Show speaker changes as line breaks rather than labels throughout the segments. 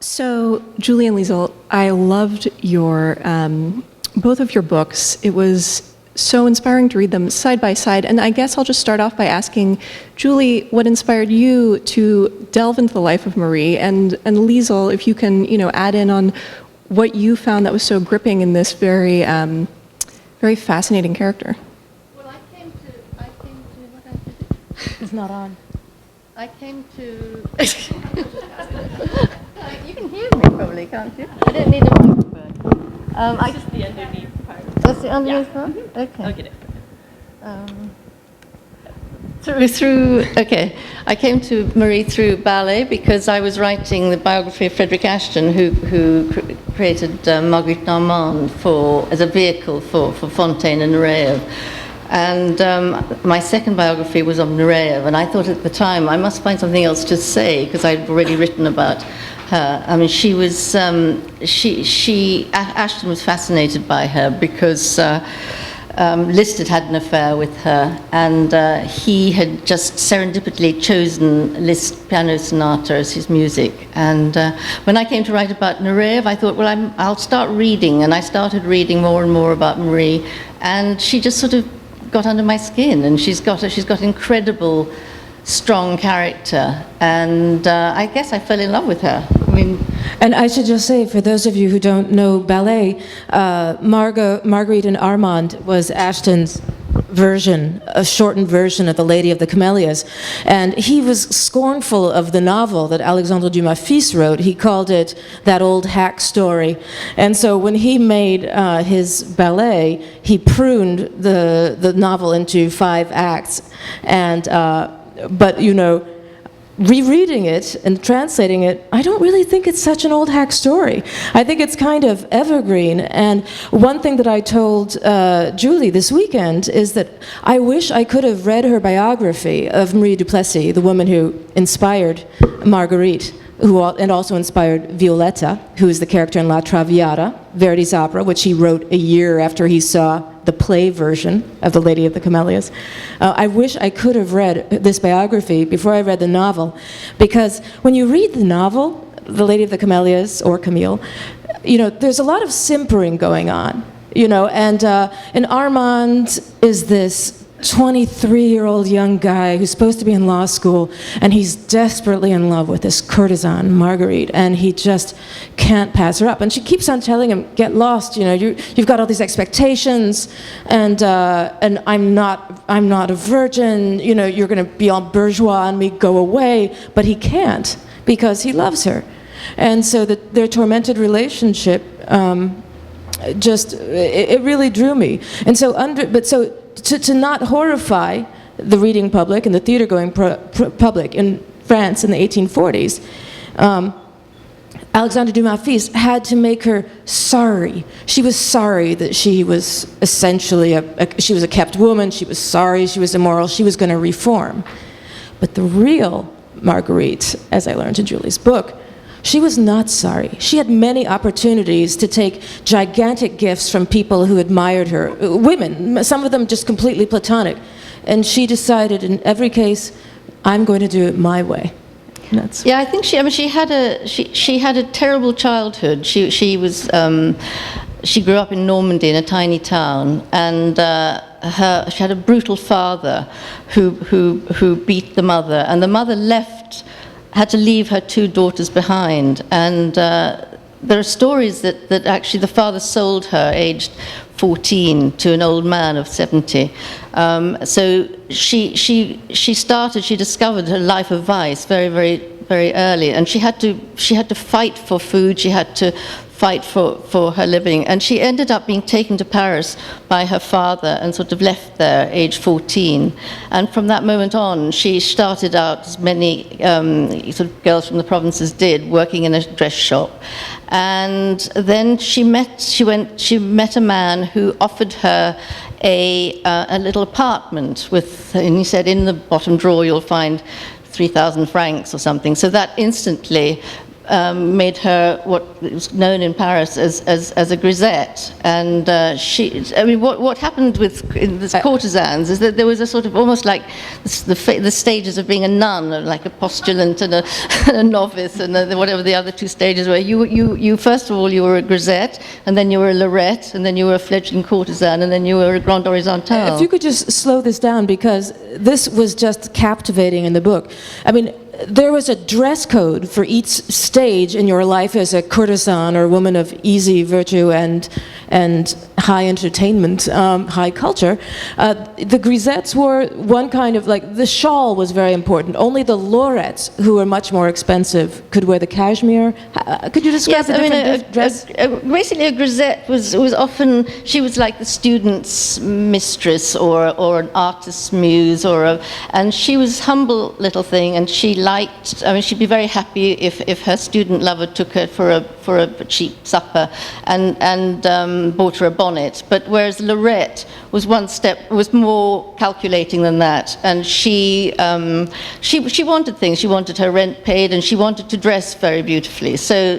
So, Julie and Liesl, I loved your both of your books. It was so inspiring to read them side by side. And I guess I'll just start off by asking, Julie, what inspired you to delve into the life of Marie? And Liesl, if you can, add in on what you found that was so gripping in this very, very fascinating character.
Well, I came to, what I did.
It's not on.
I came to. You can hear me probably, can't you? I don't need a microphone.
Just the underneath part.
That's the underneath part? Okay.
I'll get it.
Okay. I came to Marie through ballet because I was writing the biography of Frederick Ashton, who created Marguerite Normand as a vehicle for Fontaine and Nureyev. And my second biography was of Nureyev, and I thought at the time I must find something else to say because I'd already written about her. I mean, she was Ashton was fascinated by her because Liszt had an affair with her, and he had just serendipitously chosen Liszt's piano sonata as his music. And when I came to write about Nureyev, I thought, well, I'll start reading, and I started reading more and more about Marie, and she just sort of got under my skin, and she's got incredible, strong character, and I guess I fell in love with her.
And I should just say, for those of you who don't know ballet, Marguerite and Armand was Ashton's version, a shortened version of The Lady of the Camellias. And he was scornful of the novel that Alexander Dumas fils wrote. He called it that old hack story. And so when he made his ballet, he pruned the novel into 5 acts. And but rereading it and translating it, I don't really think it's such an old hack story. I think it's kind of evergreen. And one thing that I told Julie this weekend is that I wish I could have read her biography of Marie Duplessis, the woman who inspired Marguerite, and also inspired Violetta, who is the character in La Traviata, Verdi's opera, which he wrote a year after he saw the play version of The Lady of the Camellias. I wish I could have read this biography before I read the novel, because when you read the novel, The Lady of the Camellias, or Camille, there's a lot of simpering going on, and Armand is this 23-year-old young guy who's supposed to be in law school, and he's desperately in love with this courtesan, Marguerite, and he just can't pass her up. And she keeps on telling him, get lost, you've got all these expectations, and I'm not a virgin, you're going to be all bourgeois on me, go away. But he can't, because he loves her. And so their tormented relationship it really drew me. And so to not horrify the reading public and the theater-going public in France in the 1840s, Alexander Dumas fils had to make her sorry. She was sorry that she was essentially she was a kept woman. She was sorry she was immoral. She was going to reform. But the real Marguerite, as I learned in Julie's book, she was not sorry. She had many opportunities to take gigantic gifts from people who admired her, women, some of them just completely platonic. And she decided in every case, I'm going to do it my way.
Yeah, I think she had a terrible childhood. She grew up in Normandy in a tiny town, and she had a brutal father who beat the mother, and the mother had to leave her 2 daughters behind. And there are stories that actually the father sold her aged 14 to an old man of 70. So she discovered her life of vice very, very, very early, and she had to fight for food. She had to fight for her living, and she ended up being taken to Paris by her father and sort of left there age 14. And from that moment on, she started out, as many sort of girls from the provinces did, working in a dress shop. And then she met a man who offered her a little apartment and he said, in the bottom drawer you'll find 3,000 francs or something. So that instantly made her what was known in Paris as a grisette. And what happened in this courtesans is that there was a sort of almost like the stages of being a nun, like a postulant and a novice, and whatever the other two stages were. You first of all, you were a grisette, and then you were a lorette, and then you were a fledgling courtesan, and then you were a grande horizontale.
If you could just slow this down, because this was just captivating in the book. I mean, there was a dress code for each stage in your life as a courtesan or woman of easy virtue and high entertainment, high culture. The grisettes wore one kind of, like, the shawl was very important. Only the lorettes, who were much more expensive, could wear the cashmere. Could you describe the different dress?
Basically, a grisette was often, she was like the student's mistress or an artist's muse, and she was humble little thing, and she liked, I mean, she'd be very happy if her student lover took her for a cheap supper and bought her a bonnet. But whereas lorette was was more calculating than that, and she wanted things. She wanted her rent paid, and she wanted to dress very beautifully. So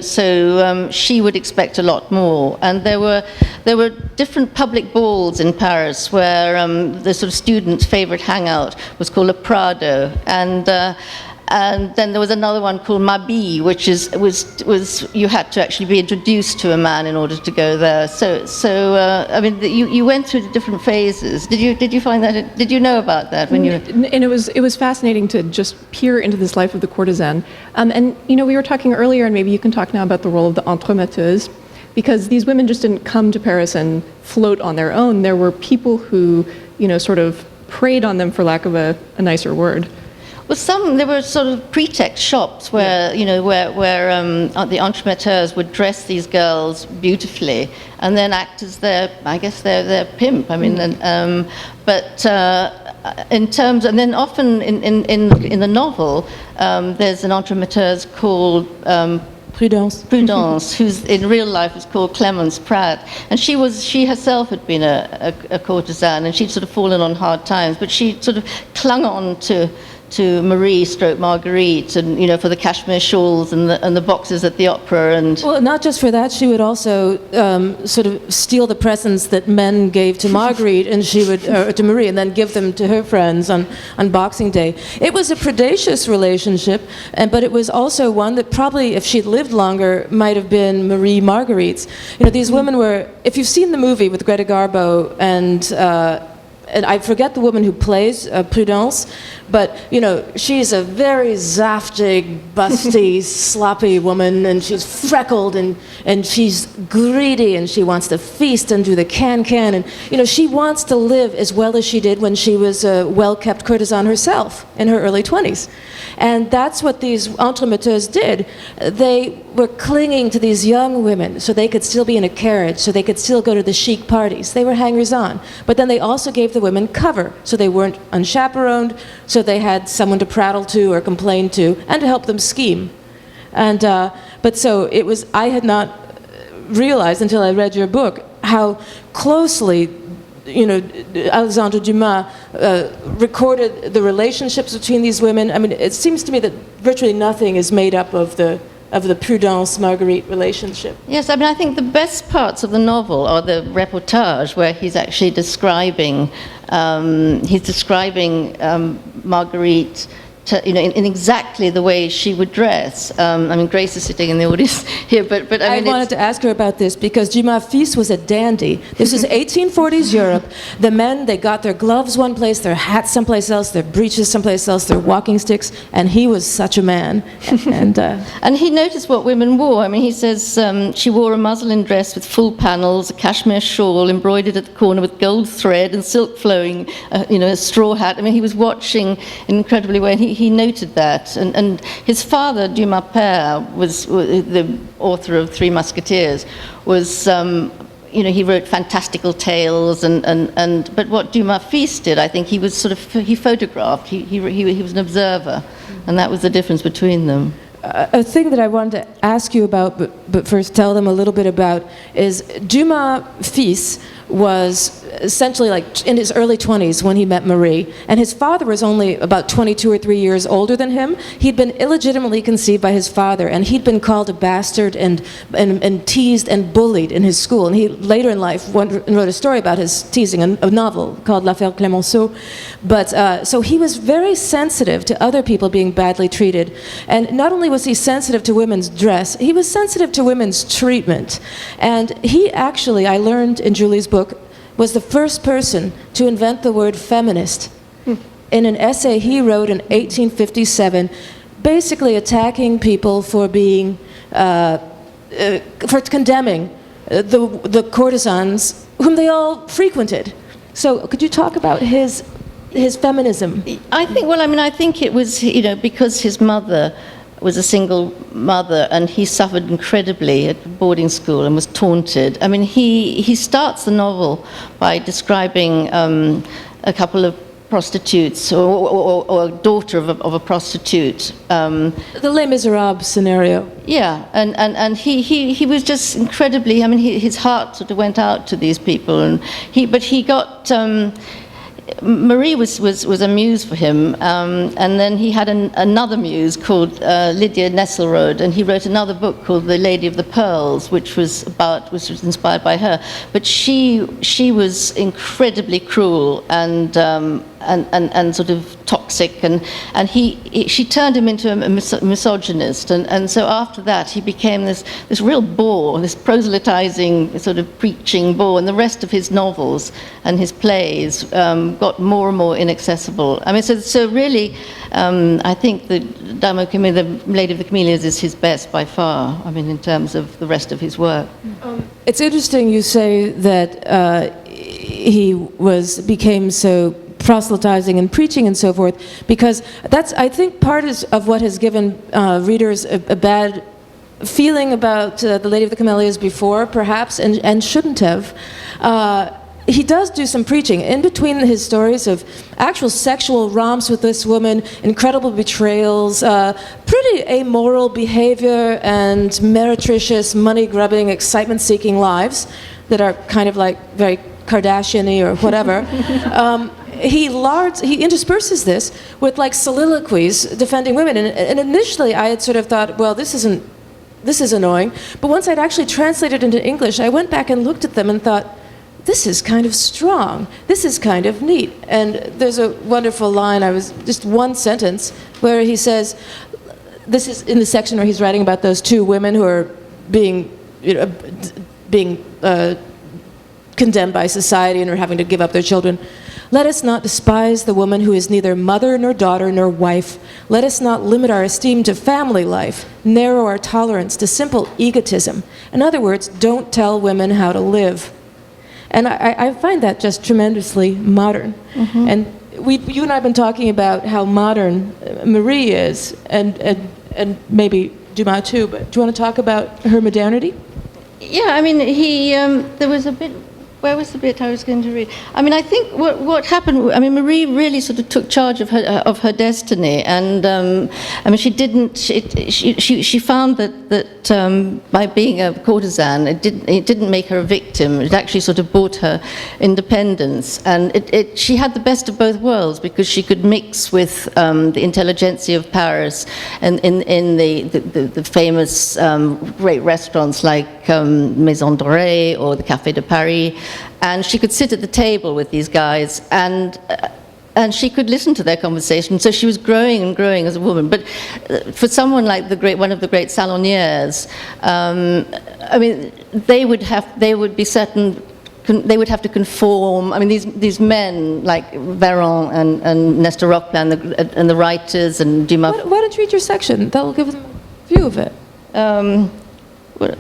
she would expect a lot more. And there were different public balls in Paris where the sort of student's favorite hangout was called a Prado, and then there was another one called Mabille, which was you had to actually be introduced to a man in order to go there. So I mean, you went through the different phases. Did you find that? Did you know about that when you?
And it was fascinating to just peer into this life of the courtesan. And we were talking earlier, and maybe you can talk now about the role of the entremetteuse, because these women just didn't come to Paris and float on their own. There were people who sort of preyed on them, for lack of a nicer word.
Well, there were sort of pretext shops where the entremetteurs would dress these girls beautifully and then act as their pimp. I mean, in terms, and then often in the novel, there's an entremetteuse called Prudence, who's in real life is called Clemence Pratt, and she herself had been a courtesan, and she'd sort of fallen on hard times, but she sort of clung on to Marguerite, and for the cashmere shawls and the boxes at the opera, and
well, not just for that, she would also sort of steal the presents that men gave to Marguerite, and she would to Marie, and then give them to her friends on Boxing Day. It was a predacious relationship, but it was also one that probably, if she'd lived longer, might have been Marie Marguerite's. These women were. If you've seen the movie with Greta Garbo and I forget the woman who plays Prudence, but she's a very zaftig, busty, sloppy woman, and she's freckled, and she's greedy, and she wants to feast and do the can, and she wants to live as well as she did when she was a well-kept courtesan herself in her early 20s. And that's what these entremetteuses did. They were clinging to these young women so they could still be in a carriage, so they could still go to the chic parties. They were hangers-on. But then they also gave the women cover, so they weren't unchaperoned, so they had someone to prattle to or complain to, and to help them scheme. And but so it was. I had not realized until I read your book how closely Alexander Dumas recorded the relationships between these women. I mean, it seems to me that virtually nothing is made up of the Prudence-Marguerite relationship.
Yes, I mean, I think the best parts of the novel are the reportage, where he's actually describing Marguerite in exactly the way she would dress. I mean, Grace is sitting in the audience here, but I mean,
wanted to ask her about this because Dumas' fils was a dandy. This is 1840s Europe. The men, they got their gloves one place, their hats someplace else, their breeches someplace else, their walking sticks, and he was such a man.
And he noticed what women wore. I mean, he says she wore a muslin dress with full panels, a cashmere shawl embroidered at the corner with gold thread and silk flowing, a straw hat. I mean, he was watching in an incredibly way, and he noted that, and his father, Dumas père, was the author of Three Musketeers. He wrote fantastical tales, but what Dumas fils did, I think, he photographed. He was an observer, and that was the difference between them.
A thing that I wanted to ask you about, but first tell them a little bit about, is Dumas' fils was essentially like in his early 20s when he met Marie, and his father was only about 22 or 3 years older than him. He'd been illegitimately conceived by his father, and he'd been called a bastard and teased and bullied in his school. And he later in life wrote a story about his teasing, a novel called L'Affaire Clemenceau. But so he was very sensitive to other people being badly treated. And not only was he sensitive to women's dress, he was sensitive to women's treatment. And he actually, I learned in Julie's book, was the first person to invent the word feminist in an essay he wrote in 1857, basically attacking people for being, for condemning the courtesans whom they all frequented. So could you talk about his feminism?
I think, well, I mean, I think it was, you know, because his mother was a single mother and he suffered incredibly at boarding school and was taunted. I mean, he starts the novel by describing a couple of prostitutes or a daughter of a prostitute.
The Les Miserables scenario.
Yeah, and he was just incredibly, I mean, his heart sort of went out to these people, and but he got, Marie was a muse for him, and then he had another muse called Lydia Nesselrode, and he wrote another book called The Lady of the Pearls, which was inspired by her. But she was incredibly cruel and sort of toxic, and she turned him into a misogynist, and so after that he became this real bore, this proselytizing sort of preaching bore, and the rest of his novels and his plays got more and more inaccessible. I mean, so really, I think the Lady of the Camellias is his best by far. I mean, in terms of the rest of his work.
It's interesting you say that he became so proselytizing and preaching and so forth, because that's, I think, part of what has given readers a bad feeling about the Lady of the Camellias before, perhaps, and shouldn't have. He does do some preaching. In between his stories of actual sexual romps with this woman, incredible betrayals, pretty amoral behavior, and meretricious, money-grubbing, excitement-seeking lives that are kind of like very Kardashian-y or whatever, he intersperses this with like soliloquies defending women. And initially I had sort of thought, well, this is annoying. But once I'd actually translated into English, I went back and looked at them and thought, this is kind of strong. This is kind of neat. And there's a wonderful line, just one sentence, where he says, this is in the section where he's writing about those two women who are being condemned by society and are having to give up their children. Let us not despise the woman who is neither mother nor daughter nor wife. Let us not limit our esteem to family life, narrow our tolerance to simple egotism. In other words, don't tell women how to live. And I find that just tremendously modern. Mm-hmm. And you and I have been talking about how modern Marie is, and maybe Dumas too, but do you want to talk about her modernity?
Yeah, I mean, there was a bit. Where was the bit I was going to read? I mean, I think what happened. I mean, Marie really sort of took charge of her destiny, and I mean, she didn't. She found that by being a courtesan, it didn't make her a victim. It actually sort of brought her independence, and she had the best of both worlds, because she could mix with the intelligentsia of Paris, and in the famous great restaurants like Maison Dorée or the Café de Paris. And she could sit at the table with these guys, and she could listen to their conversation. So she was growing and growing as a woman. But for someone like one of the great saloniers, I mean, they would have to conform. I mean, these men like Véron and Nestor Roqueplan and the writers and Dumas.
Why don't you read your section? That will give them a view of it.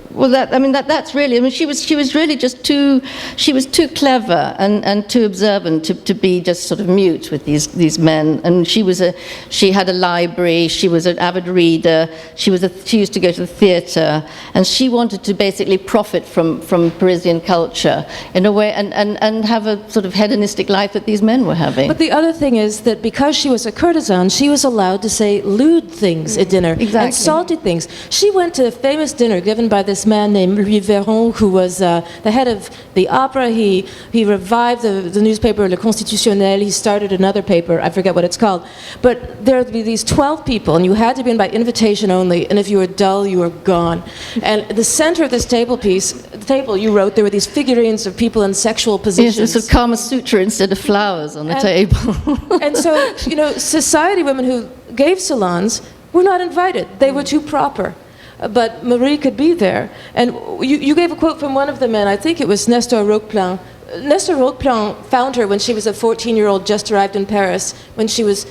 Well, that's really. I mean, she was really just too. She was too clever and too observant to be just sort of mute with these men. And she had a library. She was an avid reader. She used to go to the theatre, and she wanted to basically profit from Parisian culture in a way, and have a sort of hedonistic life that these men were having.
But the other thing is that because she was a courtesan, she was allowed to say lewd things at dinner,
exactly,
and salty things. She went to a famous dinner given written by this man named Louis Véron, who was the head of the opera. He revived the newspaper Le Constitutionnel. He started another paper, I forget what it's called. But there would be these 12 people, and you had to be in by invitation only, and if you were dull, you were gone. And at the center of this table you wrote, there were these figurines of people in sexual positions.
Yes, it's a Kama Sutra instead of flowers on the table.
And so, society women who gave salons were not invited. They were too proper. But Marie could be there. And you gave a quote from one of the men, I think it was Nestor Roqueplan. Nestor Roqueplan found her when she was a 14-year-old just arrived in Paris, when she was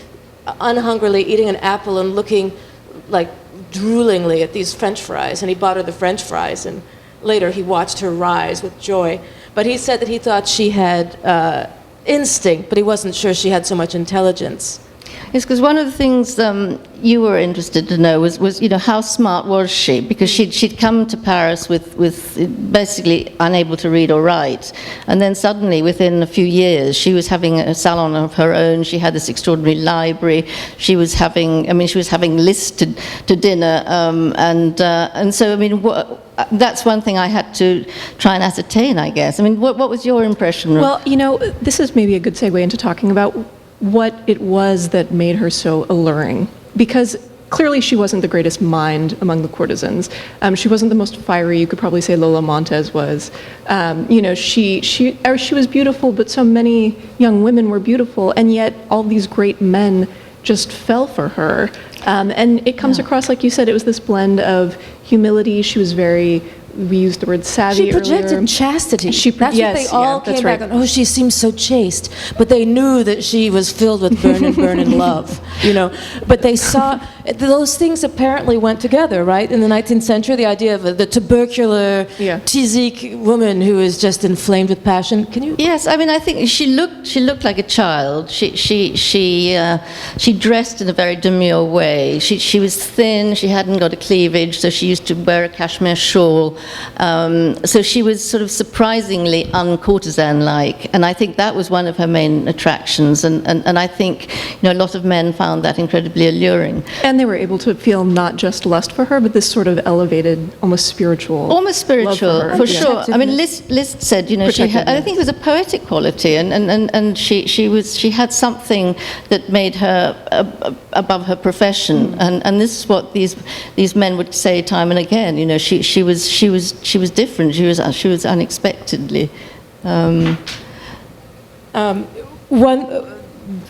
unhungrily eating an apple and looking like droolingly at these French fries. And he bought her the French fries, and later he watched her rise with joy. But he said that he thought she had instinct, but he wasn't sure she had so much intelligence.
Yes, because one of the things you were interested to know was how smart was she? Because she'd come to Paris with basically unable to read or write, and then suddenly within a few years she was having a salon of her own. She had this extraordinary library. She was having Liszt to dinner, and so that's one thing I had to try and ascertain, I guess. What was your impression?
Well, this is maybe a good segue into talking about what it was that made her so alluring, because clearly she wasn't the greatest mind among the courtesans. She wasn't the most fiery. You could probably say Lola Montez was. She was beautiful, but so many young women were beautiful, and yet all these great men just fell for her. And it comes across, like you said, it was this blend of humility. She was we used the word savvy
earlier. She projected chastity. That's what they all came back on. Oh, she seems so chaste. But they knew that she was filled with burning love, But they saw, those things apparently went together, right? In the 19th century, the idea of the tubercular, physique woman who is just inflamed with passion. Can you?
Yes, I think she looked like a child. She dressed in a very demure way. She was thin, she hadn't got a cleavage, so she used to wear a cashmere shawl. So she was sort of surprisingly uncourtesan-like, and I think that was one of her main attractions, and I think a lot of men found that incredibly alluring.
And they were able to feel not just lust for her, but this sort of elevated, almost spiritual love
for sure. Liszt said, she had, I think it was a poetic quality, and she had something that made her above her profession, and this is what these men would say time and again. She was different. She was unexpectedly.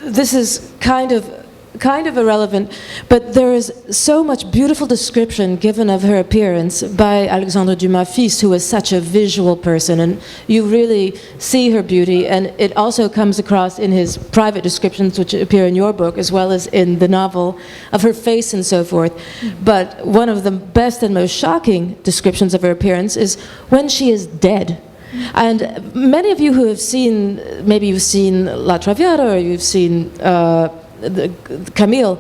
This is kind of irrelevant, but there is so much beautiful description given of her appearance by Alexander Dumas fils, who is such a visual person, and you really see her beauty, and it also comes across in his private descriptions, which appear in your book, as well as in the novel, of her face and so forth. But one of the best and most shocking descriptions of her appearance is when she is dead. And many of you who have seen, maybe you've seen La Traviata, or you've seen Camille,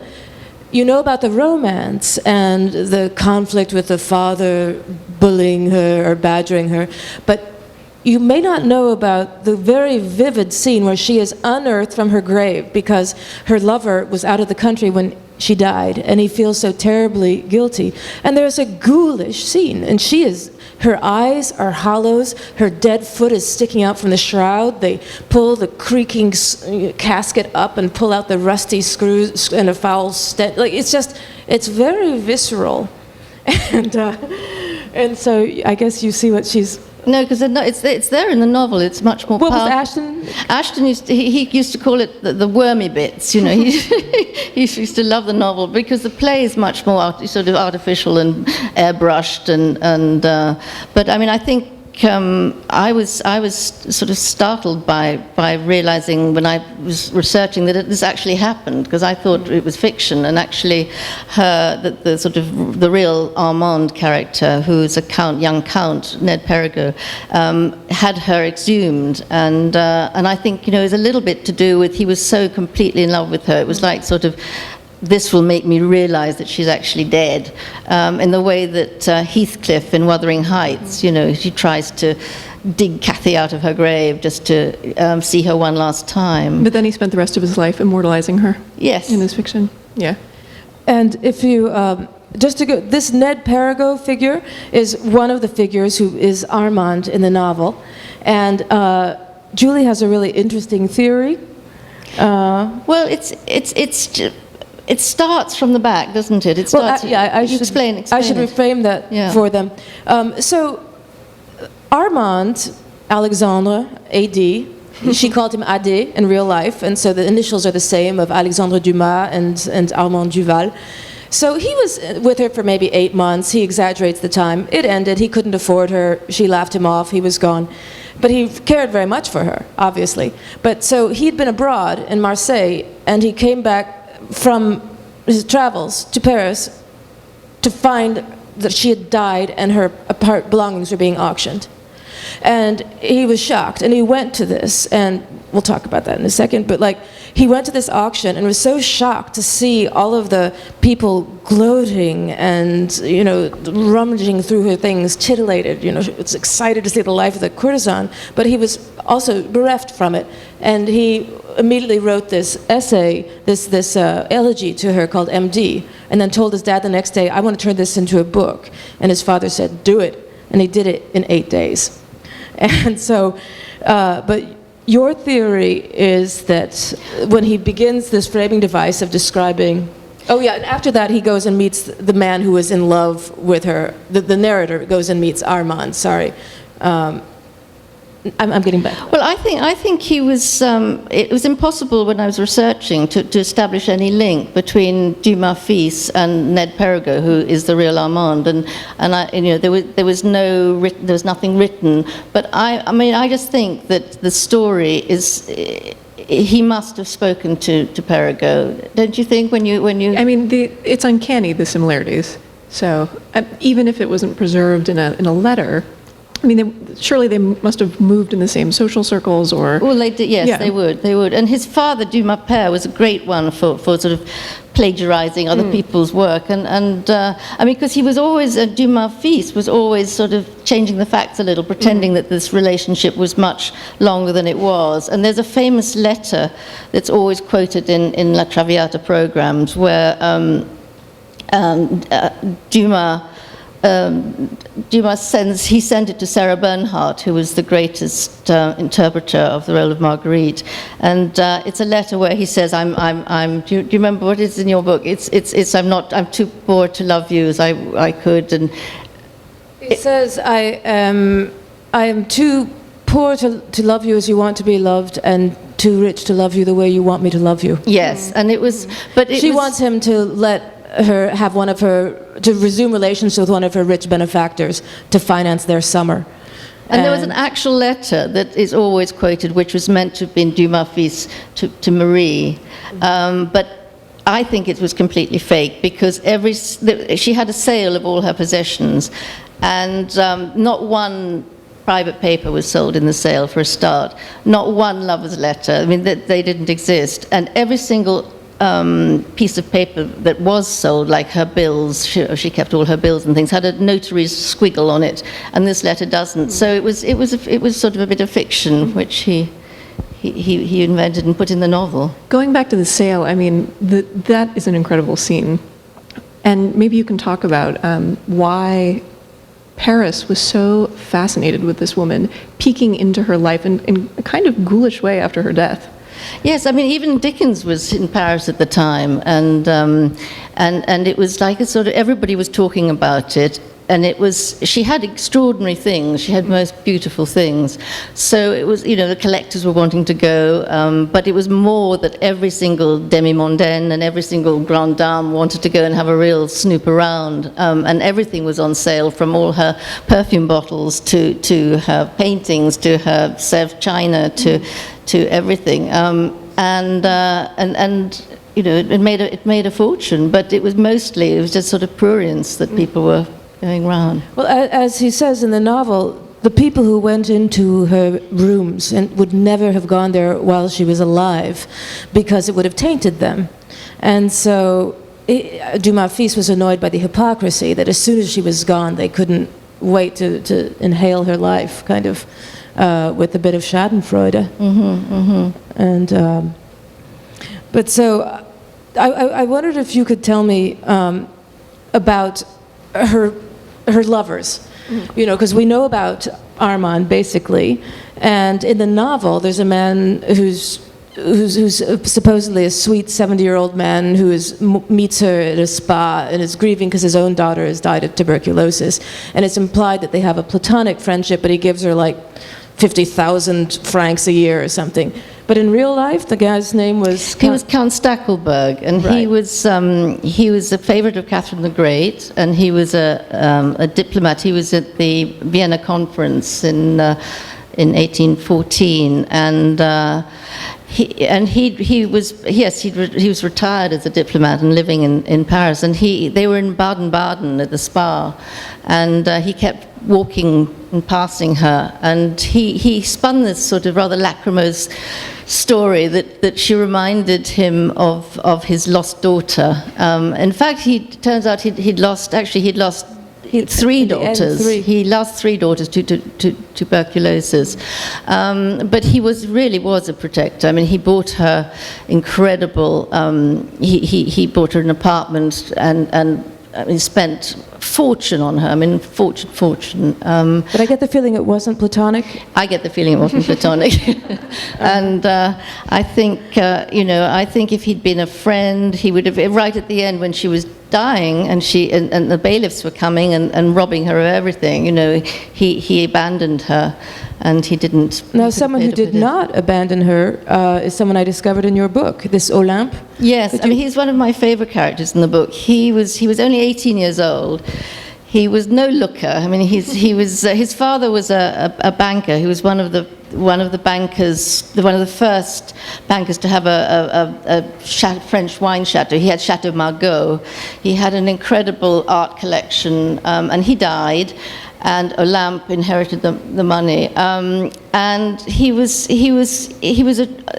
you know about the romance and the conflict with the father bullying her or badgering her, but you may not know about the very vivid scene where she is unearthed from her grave because her lover was out of the country when she died, and he feels so terribly guilty. And there's a ghoulish scene, and her eyes are hollows, her dead foot is sticking out from the shroud. They pull the creaking casket up and pull out the rusty screws and a foul stench. It's very visceral. And so I guess you see what she's...
No, because it's there in the novel. It's much more powerful.
What was Ashton?
Ashton used to call it the wormy bits. He used to love the novel because the play is much more sort of artificial and airbrushed, but I think I was sort of startled by realizing when I was researching that this actually happened, because I thought it was fiction, and actually the sort of the real Armand character, who's a young count, Ned Perigot, had her exhumed, and I think it's a little bit to do with he was so completely in love with her. It was like sort of, this will make me realize that she's actually dead, in the way that Heathcliff in Wuthering Heights, she tries to dig Cathy out of her grave just to see her one last time.
But then he spent the rest of his life immortalizing her.
Yes.
In his fiction. Yeah.
And if you just to go, this Ned Perigo figure is one of the figures who is Armand in the novel. And Julie has a really interesting theory.
Well, it starts from the back, doesn't it? It starts.
I should
explain.
I should reframe that for them. So Armand Alexandre A.D. She called him AD in real life, and so the initials are the same of Alexander Dumas and Armand Duval. So he was with her for maybe 8 months. He exaggerates the time. It ended. He couldn't afford her. She laughed him off. He was gone. But he cared very much for her, obviously. But so he'd been abroad in Marseille, and he came back from his travels to Paris to find that she had died and her belongings were being auctioned. And he was shocked, and he went to this, and we'll talk about that in a second, but like, he went to this auction and was so shocked to see all of the people gloating and, you know, rummaging through her things, titillated, you know, was excited to see the life of the courtesan, but he was also bereft from it. And he immediately wrote this essay, this elegy to her called MD, and then told his dad the next day, I want to turn this into a book. And his father said, do it. And he did it in 8 days. And so, but your theory is that when he begins this framing device of describing, oh yeah, and after that he goes and meets the man who is in love with her, the narrator goes and meets Armand, sorry. I'm getting back.
Well, I think he was. It was impossible when I was researching to establish any link between Dumas fils and Ned Perigo, who is the real Armand, and there was nothing written. But I mean, I just think that the story is. He must have spoken to Perigo, don't you think? When you.
I mean, it's uncanny, the similarities. So even if it wasn't preserved in a letter. I mean, surely they must have moved in the same social circles, or...
Well, they did, yes, yeah. They would. And his father, Dumas père, was a great one for sort of plagiarizing other people's work. And I mean, because he was always, Dumas fils was always sort of changing the facts a little, pretending that this relationship was much longer than it was. And there's a famous letter that's always quoted in La Traviata programs where Dumas sent it to Sarah Bernhardt, who was the greatest interpreter of the role of Marguerite, and it's a letter where he says, do you remember what is in your book? I'm too poor to love you as I could, and
it says, I am too poor to love you as you want to be loved, and too rich to love you the way you want me to love you.
Yes, and it was, but
she wants him to let her have to resume relations with one of her rich benefactors to finance their summer.
And there was an actual letter that is always quoted, which was meant to have been Dumas fils to Marie, but I think it was completely fake, because she had a sale of all her possessions, and not one private paper was sold in the sale for a start, not one lover's letter. I mean, they didn't exist, and every single piece of paper that was sold, like her bills, she kept all her bills and things, had a notary's squiggle on it, and this letter doesn't. So it was sort of a bit of fiction, which he invented and put in the novel.
Going back to the sale, I mean, that is an incredible scene, and maybe you can talk about why Paris was so fascinated with this woman, peeking into her life in a kind of ghoulish way after her death.
Yes, I mean, even Dickens was in Paris at the time, and it was like a sort of, everybody was talking about it, and she had extraordinary things, she had most beautiful things. So it was, the collectors were wanting to go, but it was more that every single demi-mondaine and every single grande dame wanted to go and have a real snoop around, and everything was on sale, from all her perfume bottles to her paintings, to her Sèvres china, to everything, it made a fortune, but it was just sort of prurience that people were going round.
Well, as he says in the novel, the people who went into her rooms and would never have gone there while she was alive, because it would have tainted them. And so Dumas fils was annoyed by the hypocrisy that as soon as she was gone, they couldn't wait to inhale her life, kind of, with a bit of schadenfreude. And but so I wondered if you could tell me about her lovers, you know, because we know about Armand basically, and in the novel there's a man who's supposedly a sweet 70-year-old man who meets her at a spa and is grieving because his own daughter has died of tuberculosis, and it's implied that they have a platonic friendship, but he gives her like 50,000 francs a year or something. But in real life, the guy's name was...
He was Count Stackelberg, and
Right.
he was a favorite of Catherine the Great, and he was a diplomat. He was at the Vienna Conference in 1814, and he was retired as a diplomat and living in Paris, and they were in Baden-Baden at the spa, and he kept walking and passing her, and he spun this sort of rather lachrymose story that she reminded him of his lost daughter. In fact, turns out he'd lost three daughters. He lost three daughters to tuberculosis. But he really was a protector. I mean, he bought her incredible, he bought her an apartment and he spent fortune on her. I mean, fortune.
But I get the feeling it wasn't platonic.
I get the feeling it wasn't platonic. And I think, I think if he'd been a friend, he would have, right at the end when she was dying and and the bailiffs were coming and robbing her of everything, he abandoned her, and he didn't.
Now, someone who did not abandon her is someone I discovered in your book, this Olympe.
Yes, I mean, he's one of my favorite characters in the book. He was only 18 years old. He was no looker. I mean, his father was a banker. He was one of the bankers, one of the first bankers to have a French wine chateau. He had Chateau Margaux. He had an incredible art collection, and he died. And Olympe inherited the money. And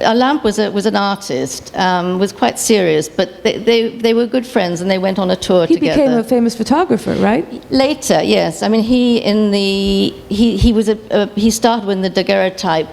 Olympe was an artist, was quite serious, but they were good friends, and they went on a tour together.
He became a famous photographer, right?
Later, yes. I mean, he started when the daguerreotype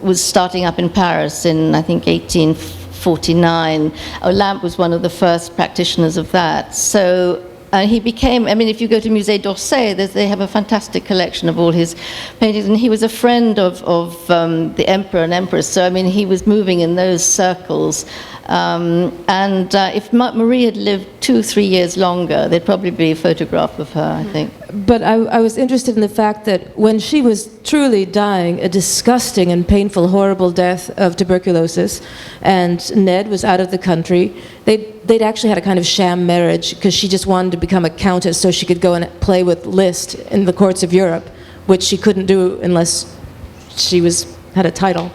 was starting up in Paris in, I think, 1849. Olympe was one of the first practitioners of that. So he became, I mean, if you go to Musée d'Orsay, they have a fantastic collection of all his paintings, and he was a friend of the emperor and empress, so I mean, he was moving in those circles. And if Marie had lived 2-3 years longer, there'd probably be a photograph of her, I think.
But I was interested in the fact that when she was truly dying a disgusting and painful, horrible death of tuberculosis, and Ned was out of the country, they'd actually had a kind of sham marriage because she just wanted to become a countess so she could go and play with Liszt in the courts of Europe, which she couldn't do unless she had a title.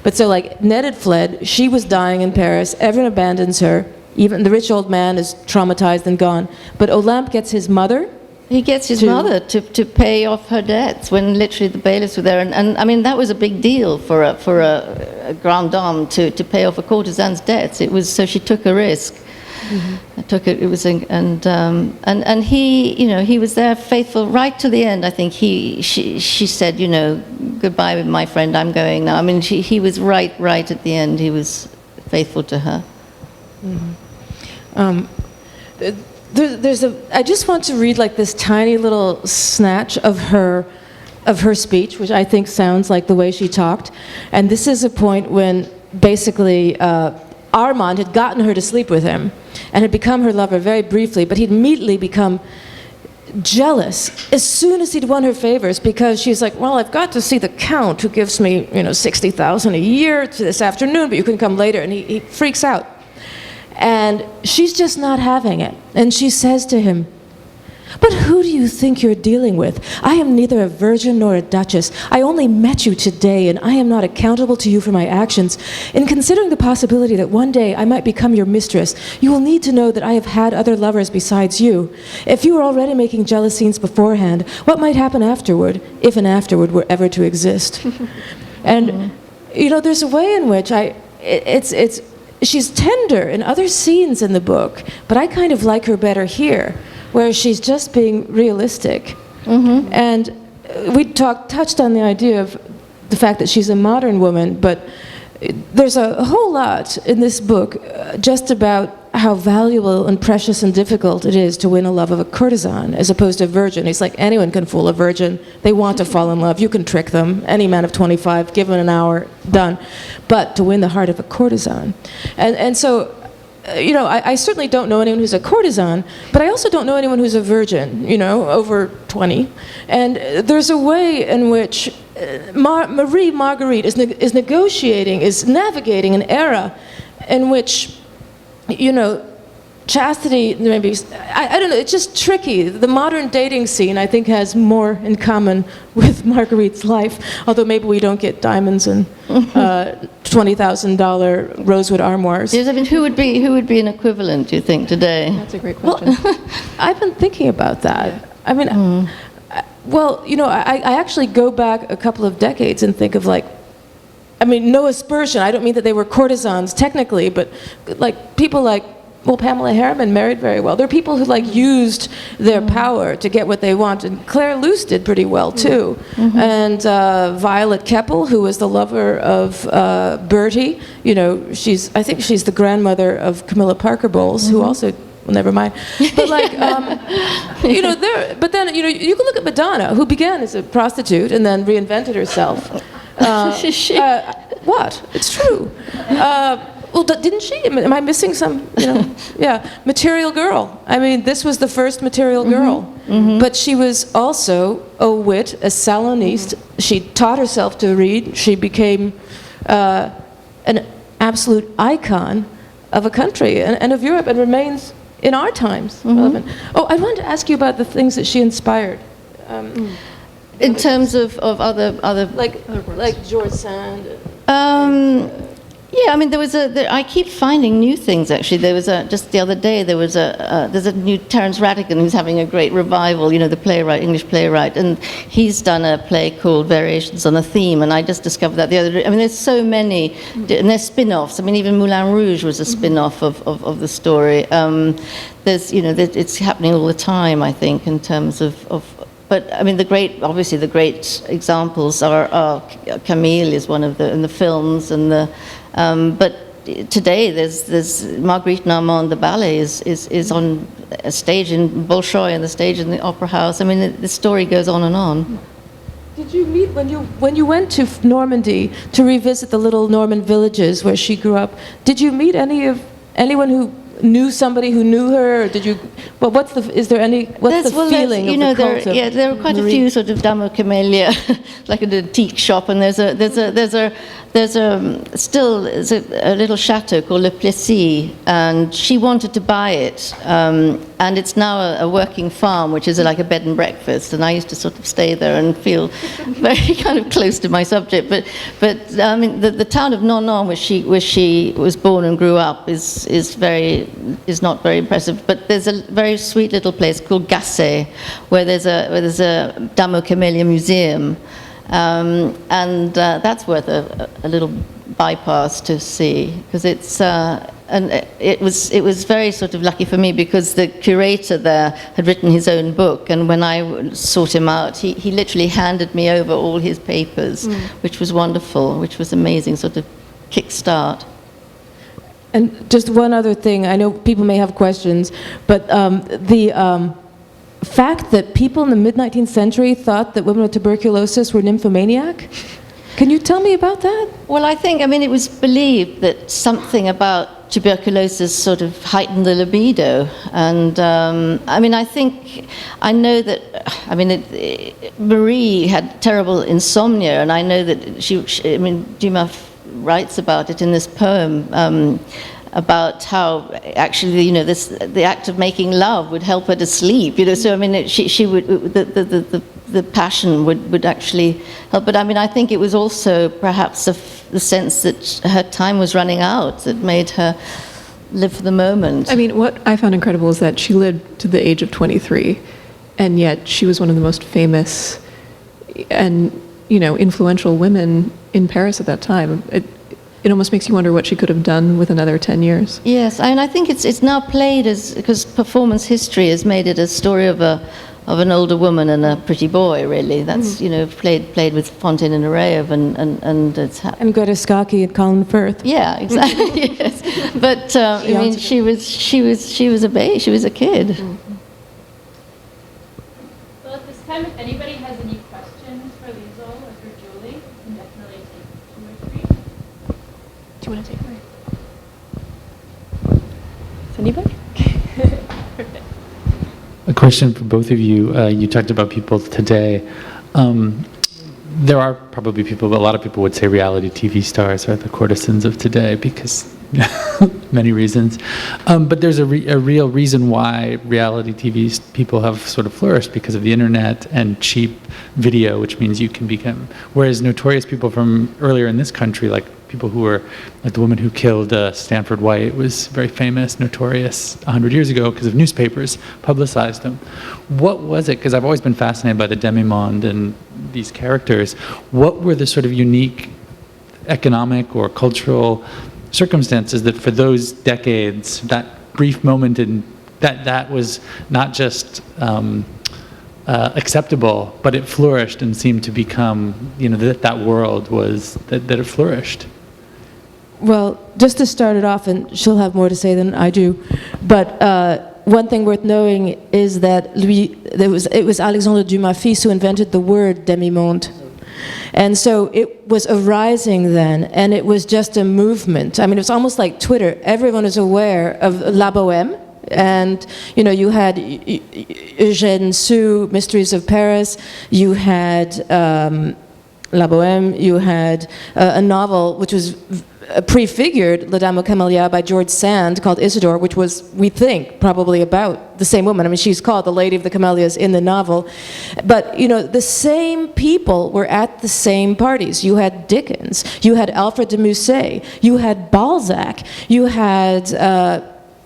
But so, like, Ned had fled, she was dying in Paris, everyone abandons her, even the rich old man is traumatized and gone. But Olympe gets his mother.
He gets his mother to pay off her debts when literally the bailiffs were there. And I mean, that was a big deal for a grande dame to pay off a courtesan's debts. It was, so she took a risk. Mm-hmm. And he was there faithful right to the end. I think she said, goodbye, my friend, I'm going now. I mean, he was right at the end. He was faithful to her.
Mm-hmm. I just want to read like this tiny little snatch of her speech, which I think sounds like the way she talked. And this is a point when basically Armand had gotten her to sleep with him and had become her lover very briefly, but he'd immediately become jealous as soon as he'd won her favors, because she's like, well, I've got to see the Count who gives me, 60,000 a year to this afternoon, but you can come later. And he freaks out. And she's just not having it. And she says to him, but who do you think you're dealing with? I am neither a virgin nor a duchess. I only met you today, and I am not accountable to you for my actions. In considering the possibility that one day I might become your mistress, you will need to know that I have had other lovers besides you. If you were already making jealous scenes beforehand, what might happen afterward, if an afterward were ever to exist? And, there's a way in which she's tender in other scenes in the book, but I kind of like her better here, where she's just being realistic. Mm-hmm. And we touched on the idea of the fact that she's a modern woman, but there's a whole lot in this book just about how valuable and precious and difficult it is to win a love of a courtesan as opposed to a virgin. He's like, anyone can fool a virgin. They want to fall in love. You can trick them. Any man of 25, give him an hour, done. But to win the heart of a courtesan. And so, I certainly don't know anyone who's a courtesan, but I also don't know anyone who's a virgin, over 20. And there's a way in which Marie Marguerite is negotiating, is navigating an era in which, chastity, maybe, I don't know, it's just tricky. The modern dating scene, I think, has more in common with Marguerite's life, although maybe we don't get diamonds and $20,000 rosewood armoires.
Yes, I mean, who would be an equivalent, do you think, today?
That's a great question.
Well, I've been thinking about that.
Yeah.
I mean, I actually go back a couple of decades and think of no aspersion. I don't mean that they were courtesans technically, but people like Pamela Harriman married very well. There are people who used their power to get what they want, and Claire Luce did pretty well too. And Violet Keppel, who was the lover of Bertie, I think she's the grandmother of Camilla Parker Bowles, who also. Well, never mind. But but then you can look at Madonna, who began as a prostitute and then reinvented herself. What? It's true. Well, didn't she? Am I missing some? Yeah, Material Girl. I mean, this was the first Material Girl. But she was also a wit, a saloniste. She taught herself to read. She became an absolute icon of a country and of Europe, and remains in our times relevant. Oh, I wanted to ask you about the things that she inspired.
In terms of other
like George Sand.
Yeah, I mean, I keep finding new things, actually. There was just the other day, there's a new Terence Rattigan who's having a great revival, the playwright, English playwright, and he's done a play called Variations on a Theme, and I just discovered that the other day. I mean, there's so many, and there's spin-offs. I mean, even Moulin Rouge was a spin-off of the story. It's happening all the time, I think, in terms of but I mean, the great examples are Camille is one of in the films, and but today there's Marguerite and Armand, the ballet is on a stage in Bolshoi and the stage in the Opera House. I mean, the story goes on and on.
Did you meet when you went to Normandy to revisit the little Norman villages where she grew up? Did you meet anyone who knew somebody who knew her, or did you? Well, what's the feeling of the cult of
there are quite
Marie?
a few sort of dame camellia, like an antique shop, and there's a little chateau called Le Plessis, and she wanted to buy it, and it's now a working farm, which is like a bed and breakfast, and I used to sort of stay there and feel very kind of close to my subject, but I mean, the town of Nonon, where she was born and grew up, is not very impressive, but there's a very sweet little place called Gasset, where there's a Dame Camellia museum, and that's worth a little bypass to see, because it's and it was very sort of lucky for me, because the curator there had written his own book, and when I sought him out, he literally handed me over all his papers, which was wonderful, which was amazing, sort of kickstart.
And just one other thing, I know people may have questions, but the fact that people in the mid-19th century thought that women with tuberculosis were nymphomaniac, can you tell me about that?
Well, I mean, it was believed that something about tuberculosis sort of heightened the libido, and I mean, I know that, I mean, Marie had terrible insomnia, and I know that I mean, Dumas writes about it in this poem, about how actually, the act of making love would help her to sleep, so I mean, she would, the passion would actually help, but I mean, I think it was also perhaps the sense that her time was running out that made her live for the moment.
I mean, what I found incredible is that she lived to the age of 23, and yet she was one of the most famous and, influential women in Paris at that time. It almost makes you wonder what she could have done with another 10 years.
Yes, and I think it's now played because performance history has made it a story of a an older woman and a pretty boy, really. That's, you know, played with Fontaine and Araev, and it's
And Greta Scacchi and Colin Firth.
yeah, exactly. Yes. But I mean, she was a babe. She was a kid.
Well, at this time, if anybody has any questions for Liesl or for Julie, you can definitely take 2 or 3.
Do you want to take mine? Is anybody?
Perfect.
A question for both of you. You talked about people today. There are probably people, but a lot of people would say reality TV stars are the courtesans of today because many reasons. But there's a real reason why reality TV people have sort of flourished because of the internet and cheap video, which means you can become, whereas notorious people from earlier in this country, like people who were, like the woman who killed Stanford White was very famous, notorious 100 years ago because of newspapers publicized them. What was it, because I've always been fascinated by the demi-monde and these characters, what were the sort of unique economic or cultural circumstances that for those decades, that brief moment in that was not just acceptable, but it flourished and seemed to become, you know, that world was, that it flourished?
Well, just to start it off, and she'll have more to say than I do, but one thing worth knowing is that it was Alexander Dumas who invented the word demi-monde. And so it was arising then, and it was just a movement. I mean, it was almost like Twitter. Everyone is aware of La Bohème, and you know, you had Eugène Sue, Mysteries of Paris. You had La Bohème. You had a novel which was prefigured, La Dame aux Camellias, by George Sand, called Isidore, which was, we think, probably about the same woman. I mean, she's called the Lady of the Camellias in the novel. But, you know, the same people were at the same parties. You had Dickens, you had Alfred de Musset, you had Balzac, you had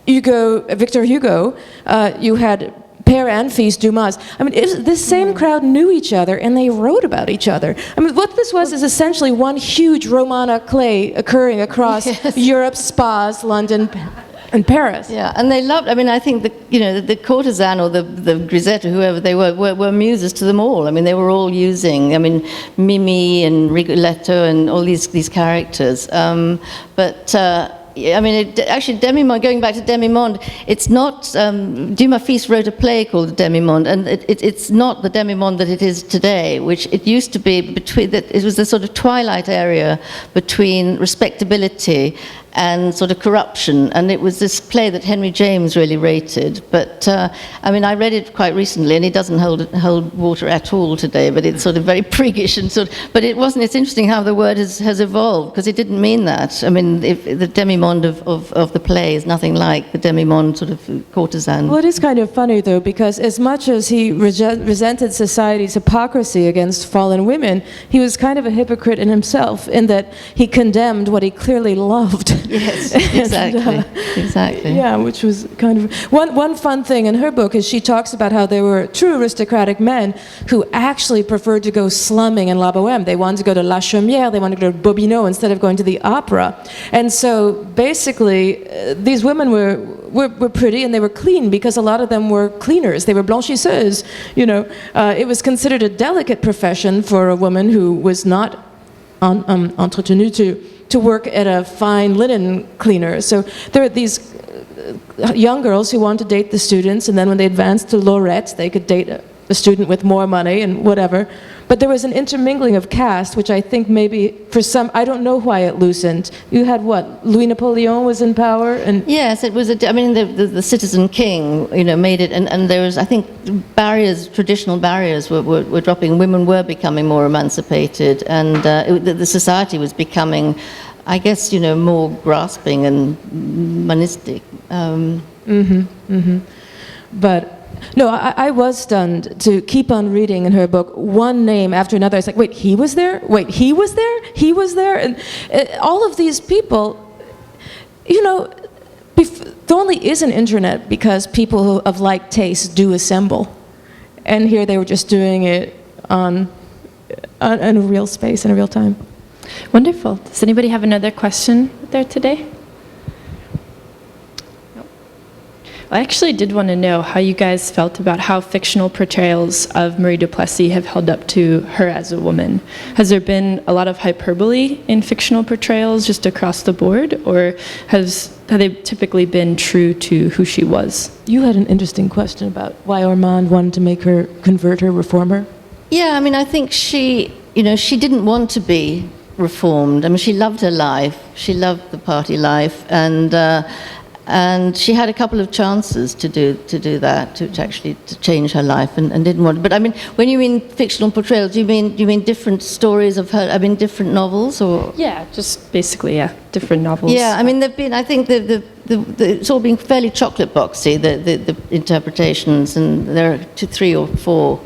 Victor Hugo, you had Père and Fils Dumas. I mean, this same crowd knew each other, and they wrote about each other. I mean, what this was is essentially one huge roman à clef occurring across Europe, spas, London, and Paris.
Yeah, and they loved, I mean, I think the courtesan or the grisette or whoever they were muses to them all. I mean, they were all using, I mean, Mimi and Rigoletto and all these characters. I mean, actually, demi-monde, going back to demi-monde, it's not, Dumas fils wrote a play called Demi-monde, and it's not the demi-monde that it is today, which it used to be it was the sort of twilight area between respectability and sort of corruption, and it was this play that Henry James really rated. But I mean, I read it quite recently, and it doesn't hold water at all today. But it's sort of very priggish and sort. But it wasn't. It's interesting how the word has evolved, because it didn't mean that. I mean, if the demi-monde of the play is nothing like the demi-monde sort of courtesan.
Well, it is kind of funny though, because as much as he resented society's hypocrisy against fallen women, he was kind of a hypocrite in himself, in that he condemned what he clearly loved.
Yes, exactly, exactly.
Yeah, which was kind of one fun thing in her book is she talks about how there were true aristocratic men who actually preferred to go slumming in La Bohème. They wanted to go to La Chaumière, they wanted to go to Bobino instead of going to the opera. And so basically, these women were pretty and they were clean because a lot of them were cleaners. They were blanchisseuses. You know, it was considered a delicate profession for a woman who was not entretenue to work at a fine linen cleaner. So there are these young girls who want to date the students, and then when they advanced to Lorette, they could date a student with more money and whatever. But there was an intermingling of caste, which I think maybe for some, I don't know why it loosened. You had what? Louis Napoleon was in power? And
yes, it was, I mean, the citizen king, you know, made it, and there was, I think, traditional barriers were dropping. Women were becoming more emancipated, and the society was becoming, I guess, you know, more grasping and monistic.
But no, I was stunned to keep on reading in her book one name after another. It's like, wait, he was there? Wait, he was there? He was there? And all of these people, you know, there only is an internet because people of like taste do assemble. And here they were just doing it in a real space, in a real time.
Wonderful. Does anybody have another question there today? I actually did want to know how you guys felt about how fictional portrayals of Marie Duplessis have held up to her as a woman. Has there been a lot of hyperbole in fictional portrayals just across the board, or have they typically been true to who she was?
You had an interesting question about why Armand wanted to make her, convert her, reform her.
Yeah, I mean, I think she didn't want to be reformed. I mean, she loved her life. She loved the party life, and she had a couple of chances to do that, to change her life, and didn't want. But I mean, when you mean fictional portrayals, do you mean different stories of her? I mean, different novels, or?
Yeah, just basically, different novels.
Yeah, I mean, they've been. I think it's all been fairly chocolate boxy, the interpretations, and there are 2, 3, or 4.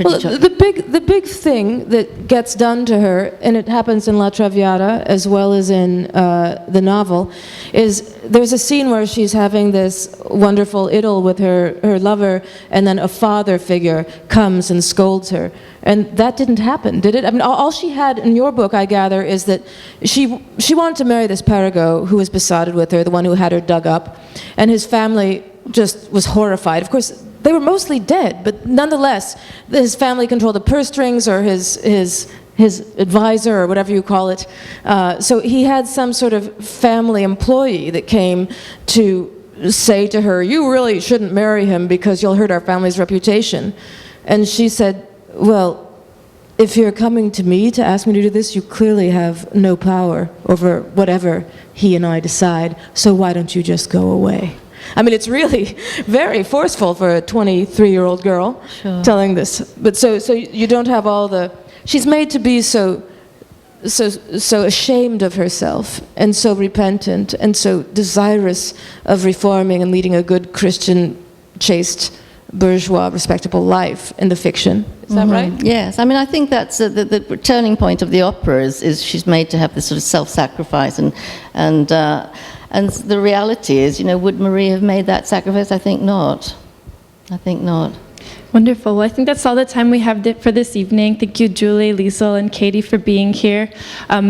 Well, the big thing that gets done to her, and it happens in La Traviata as well as in the novel, is there's a scene where she's having this wonderful idyll with her lover, and then a father figure comes and scolds her. And that didn't happen, did it? I mean, all she had in your book, I gather, is that she wanted to marry this Paragot who was besotted with her, the one who had her dug up, and his family just was horrified. Of course, they were mostly dead, but nonetheless, his family controlled the purse strings, or his advisor, or whatever you call it. So he had some sort of family employee that came to say to her, "You really shouldn't marry him because you'll hurt our family's reputation." And she said, "Well, if you're coming to me to ask me to do this, you clearly have no power over whatever he and I decide, so why don't you just go away?" I mean, it's really very forceful for a 23-year-old girl telling this. But so you don't have all the... She's made to be so ashamed of herself, and so repentant, and so desirous of reforming and leading a good Christian, chaste, bourgeois, respectable life in the fiction. Is that right?
Yes. I mean, I think that's the turning point of the opera is she's made to have this sort of self-sacrifice, and the reality is, would Marie have made that sacrifice? I think not.
Wonderful. Well, I think that's all the time we have for this evening. Thank you, Julie, Liesl, and Katie for being here.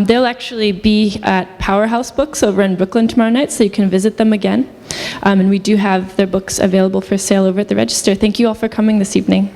They'll actually be at Powerhouse Books over in Brooklyn tomorrow night, so you can visit them again. And we do have their books available for sale over at the Register. Thank you all for coming this evening.